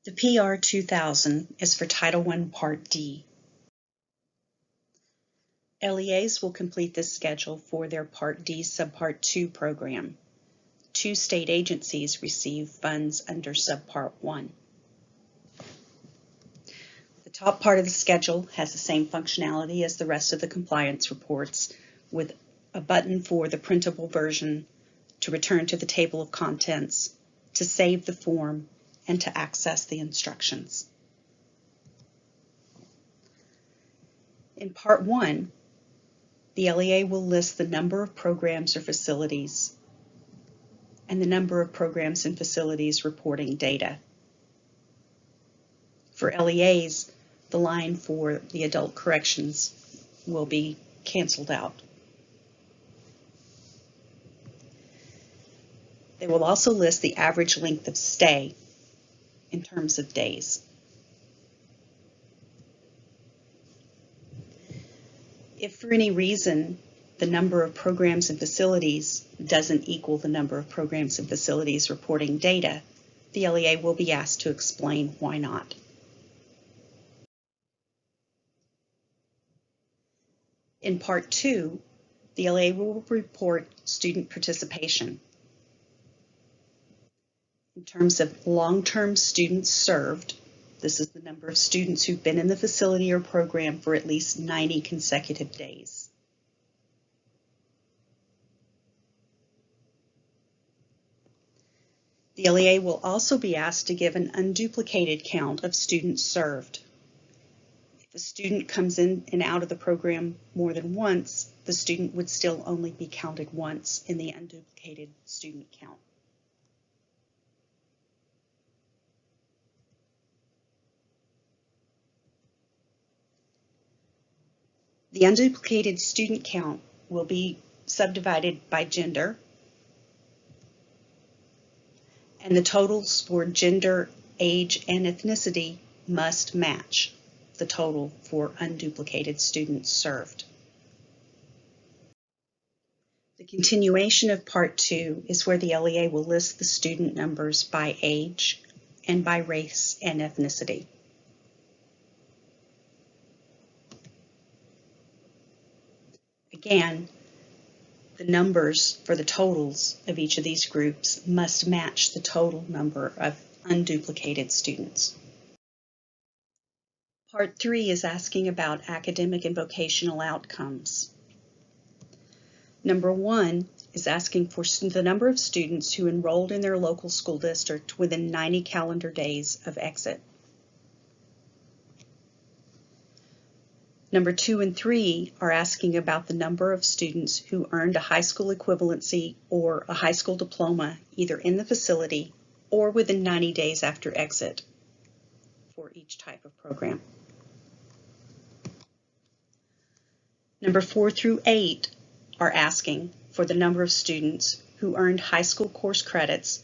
The PR2000 is for Title I Part D. LEAs will complete this schedule for their Part D Subpart 2 program. 2 state agencies receive funds under Subpart 1. The top part of the schedule has the same functionality as the rest of the compliance reports, with a button for the printable version, to return to the table of contents, to save the form, and to access the instructions. In Part 1, the LEA will list the number of programs or facilities and the number of programs and facilities reporting data. For LEAs, the line for the adult corrections will be canceled out. They will also list the average length of stay in terms of days. If for any reason the number of programs and facilities doesn't equal the number of programs and facilities reporting data, the LEA will be asked to explain why not. In Part 2, the LEA will report student participation. In terms of long-term students served, this is the number of students who've been in the facility or program for at least 90 consecutive days. The LEA will also be asked to give an unduplicated count of students served. If a student comes in and out of the program more than once, the student would still only be counted once in the unduplicated student count. The unduplicated student count will be subdivided by gender, and the totals for gender, age, and ethnicity must match the total for unduplicated students served. The continuation of Part 2 is where the LEA will list the student numbers by age and by race and ethnicity. Again, the numbers for the totals of each of these groups must match the total number of unduplicated students. Part 3 is asking about academic and vocational outcomes. Number 1 is asking for the number of students who enrolled in their local school district within 90 calendar days of exit. Number 2 and 3 are asking about the number of students who earned a high school equivalency or a high school diploma either in the facility or within 90 days after exit for each type of program. Number 4 through 8 are asking for the number of students who earned high school course credits,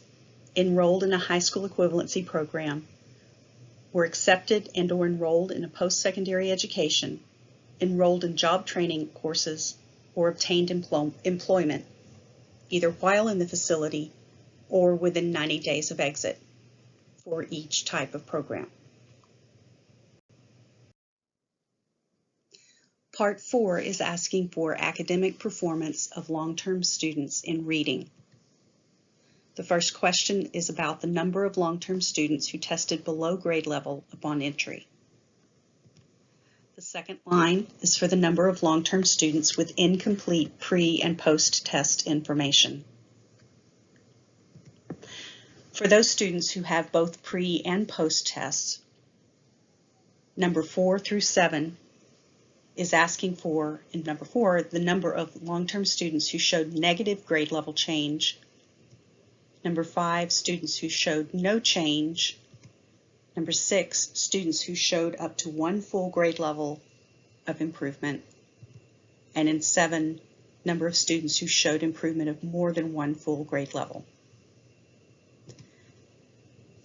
enrolled in a high school equivalency program, were accepted and or enrolled in a post-secondary education, enrolled in job training courses, or obtained employment, either while in the facility or within 90 days of exit for each type of program. Part 4 is asking for academic performance of long-term students in reading. The first question is about the number of long-term students who tested below grade level upon entry. The second line is for the number of long-term students with incomplete pre- and post-test information. For those students who have both pre- and post-tests, number 4 through 7 is asking for, in number 4, the number of long-term students who showed negative grade level change. Number 5, students who showed no change. Number 6, students who showed up to 1 full grade level of improvement. And in 7, number of students who showed improvement of more than 1 full grade level.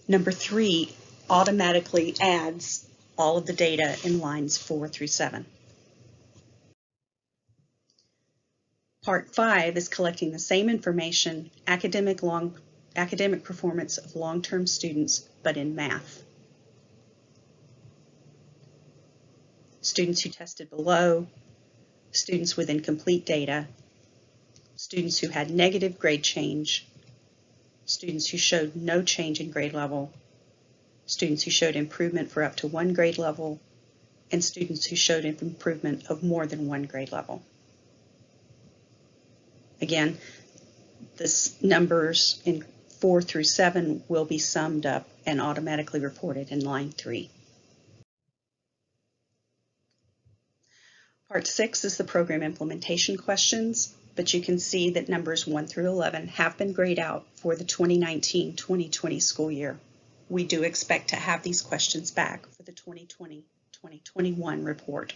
Number 3 automatically adds all of the data in lines 4 through 7. Part 5 is collecting the same information, academic performance of long-term students, but in math. students who tested below, students with incomplete data, students who had negative grade change, students who showed no change in grade level, students who showed improvement for up to 1 grade level, and students who showed an improvement of more than 1 grade level. Again, the numbers in 4 through 7 will be summed up and automatically reported in line 3. Part 6 is the program implementation questions, but you can see that numbers 1 through 11 have been grayed out for the 2019-2020 school year. We do expect to have these questions back for the 2020-2021 report.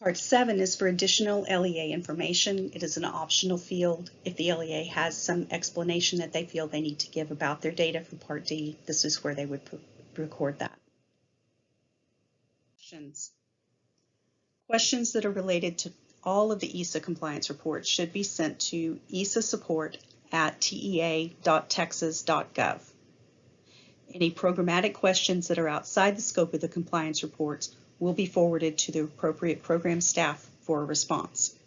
Part 7 is for additional LEA information. It is an optional field. If the LEA has some explanation that they feel they need to give about their data from Part D, this is where they would record that. Questions that are related to all of the ESA compliance reports should be sent to esasupport@tea.texas.gov. Any programmatic questions that are outside the scope of the compliance reports will be forwarded to the appropriate program staff for a response.